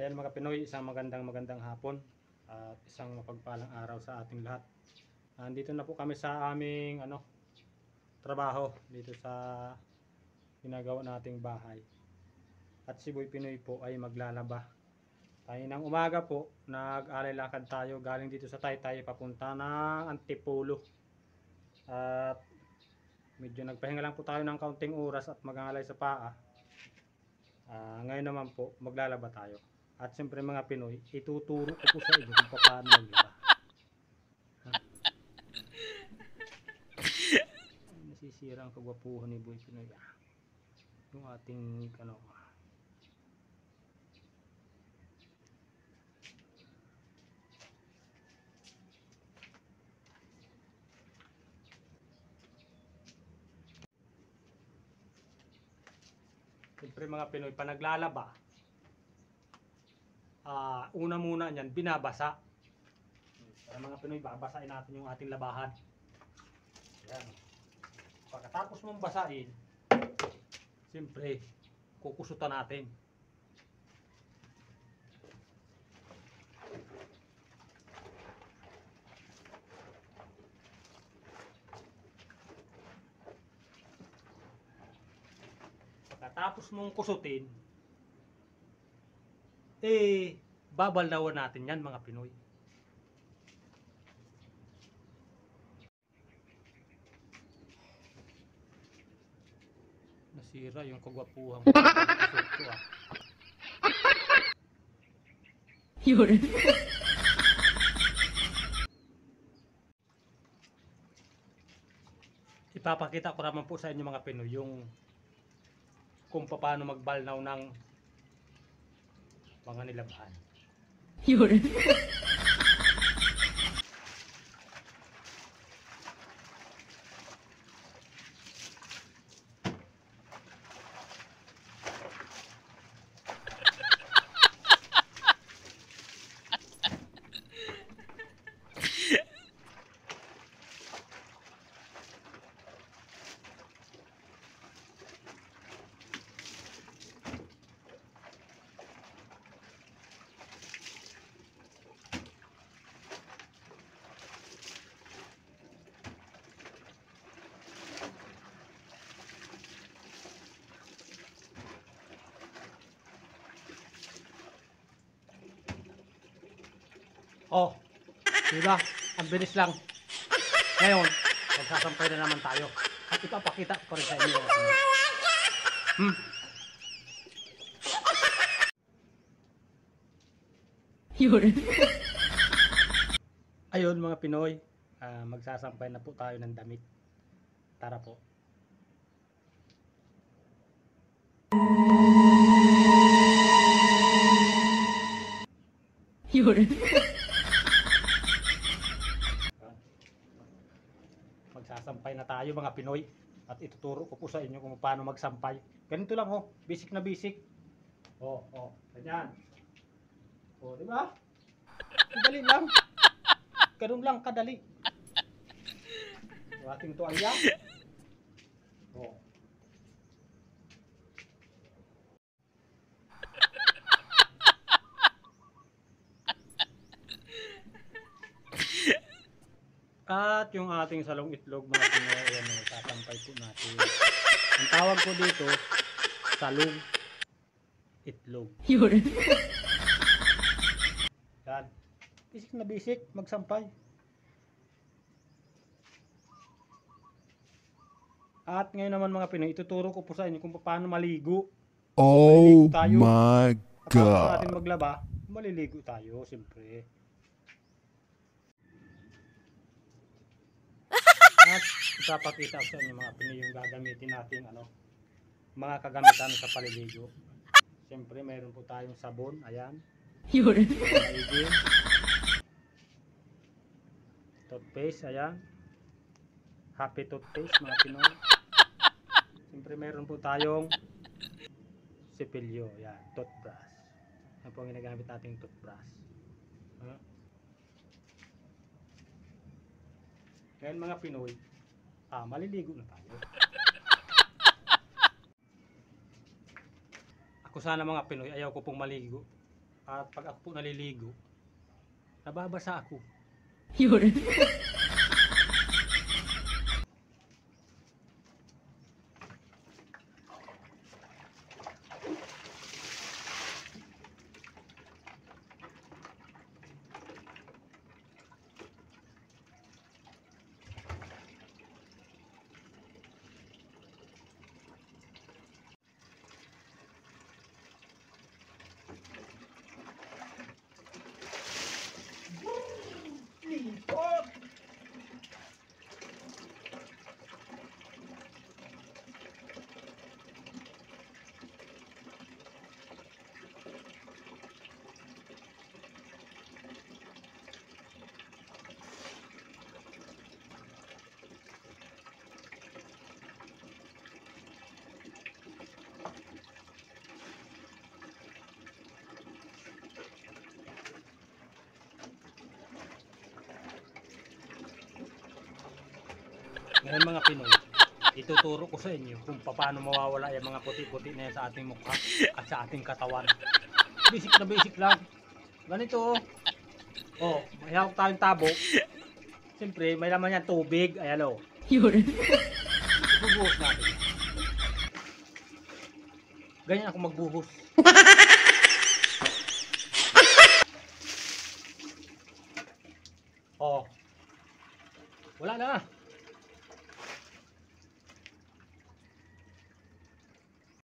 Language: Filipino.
Ayan mga Pinoy, isang magandang hapon at isang mapagpalang araw sa ating lahat. Nandito na po kami sa aming trabaho dito sa ginagawa nating bahay. At si Boy Pinoy po ay maglalaba. Tayo ng umaga po, nag-alay lakad tayo galing dito sa Taytay papunta ng Antipolo. At medyo nagpahinga lang po tayo ng kaunting oras at mag-alay sa paa. Ngayon naman po, maglalaba tayo. At siyempre mga Pinoy, ituturo ko po sa inyo kung paano maglaba. Nasisira ang kagwapuhan ni Boy Pinoy. Yung ating siyempre mga Pinoy, pa naglalaba, una muna niyan, binabasa. Para mga Pinoy, babasain natin yung ating labahan. Ayan. Pagkatapos mong basain, siyempre, kukusutan natin. Pagkatapos mong kusutin, babaldawan natin yan mga Pinoy. Nasira yung kagwapuhan ko. Yun. Ipapakita ko naman po sa inyo mga Pinoy yung kung paano magbalnaw ng mga nilabahan. Yun. Oh, diba? Ang bilis lang. Ngayon, magsasampay na naman tayo. At ipapakita ko rin sa inyo. Yun. Ayun mga Pinoy, magsasampay na po tayo ng damit. Tara po. Yun. Magsasampay na tayo mga Pinoy. At ituturo ko po sa inyo kung paano magsampay. Ganito lang basic na basic. Ganyan. Di ba? Dali lang. Ganun lang kadali. Yung ating tuwalya. At yung ating salong itlog mga Pinoy, ayan sasampay po natin. Ang tawag ko dito, salong itlog. Yun. Yan. Basic na basic, magsampay. At ngayon naman mga Pinoy, ituturo ko po sa inyo kung paano maligo. Oh tayo. My Bago God. natin maglaba, maliligo tayo, siyempre. At ipapakita ko sa inyo mga Pinoy yung gagamitin natin mga kagamitan sa paliligo. Siyempre mayroon po tayong sabon, ayan. Yun. Maigin. Toothpaste, ayan. Happy toothpaste mga Pinoy. Siyempre mayroon po tayong sipilyo, ayan, toothbrush. Yan po ang ginagamit nating toothbrush. Ngayon mga Pinoy, maliligo na tayo. Ako sana mga Pinoy, ayaw ko pong maligo. At pag ako po naliligo, nababasa ako. 有人， Ngayon mga Pinoy, ituturo ko sa inyo kung paano mawawala yung mga puti-puti na yan sa ating mukha at sa ating katawan. Basic na basic lang. Ganito oh. Oh, may hawak tayong tabo. Siyempre, may laman yan tubig. Ayan o. 有人， Bubuhos natin. Ganyan ako magbuhos.